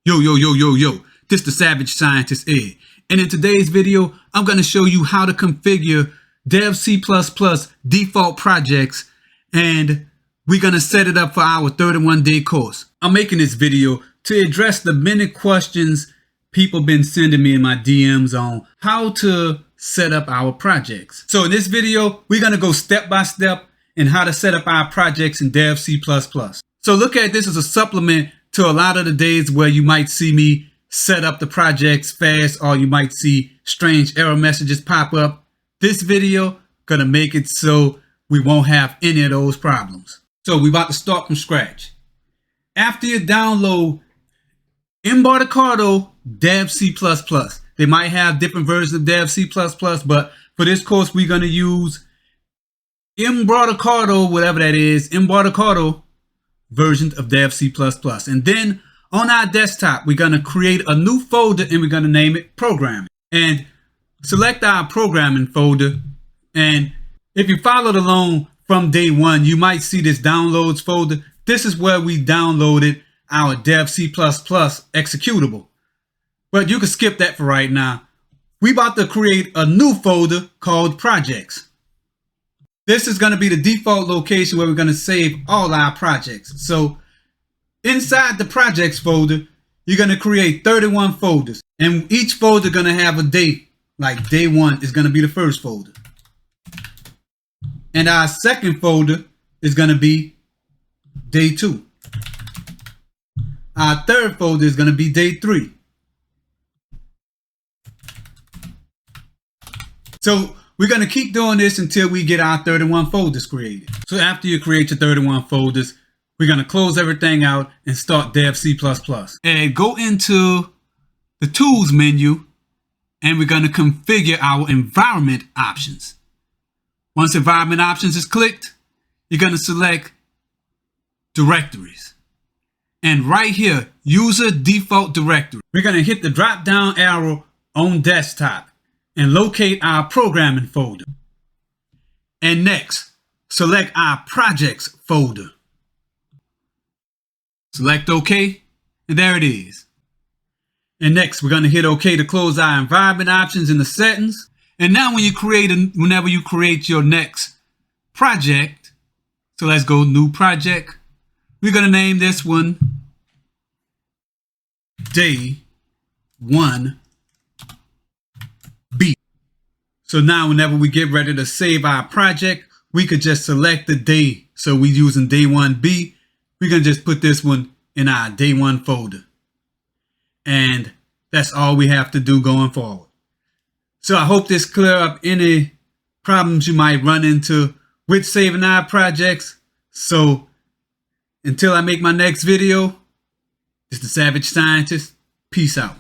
Yo, this the Savage Scientist Ed, and in today's video, I'm going to show you how to configure Dev C++ default projects, and we're going to set it up for our 31-day course. I'm making this video to address the many questions people been sending me in my DMs on how to set up our projects. So in this video, we're going to go step by step in how to set up our projects in Dev C++. So look at this as a supplement to a lot of the days where you might see me set up the projects fast, or you might see strange error messages pop up. This video gonna make it so we won't have any of those problems. So we're about to start from scratch. After you download Emount Dev C++, they might have different versions of Dev C++, but for this course we're gonna use Emount, whatever that is, Emount version of Dev C++. And then on our desktop, we're going to create a new folder and we're going to name it Programming. And select our Programming folder. And if you followed along from day one, you might see this Downloads folder. This is where we downloaded our Dev C++ executable. But you can skip that for right now. We're about to create a new folder called Projects. This is going to be the default location where we're going to save all our projects. So inside the projects folder, you're going to create 31 folders, and each folder going to have a date. Like day 1 is going to be the first folder, and our second folder is going to be day 2. Our third folder is going to be day 3. So we're going to keep doing this until we get our 31 folders created. So after you create your 31 folders, we're going to close everything out and start Dev C++. And go into the Tools menu, and we're going to configure our environment options. Once environment options is clicked, you're going to select Directories. And right here, User Default Directory. We're going to hit the drop down arrow on desktop and locate our Programming folder. And next, select our Projects folder. Select OK, and there it is. And next, we're going to hit OK to close our environment options in the settings. And now whenever you create your next project, so let's go New Project. We're going to name this one Day 1 B. So now whenever we get ready to save our project, we could just select the day. So we're using Day 1B. We're going to just put this one in our Day 1 folder. And that's all we have to do going forward. So I hope this clear up any problems you might run into with saving our projects. So until I make my next video, this is the Savage Scientist. Peace out.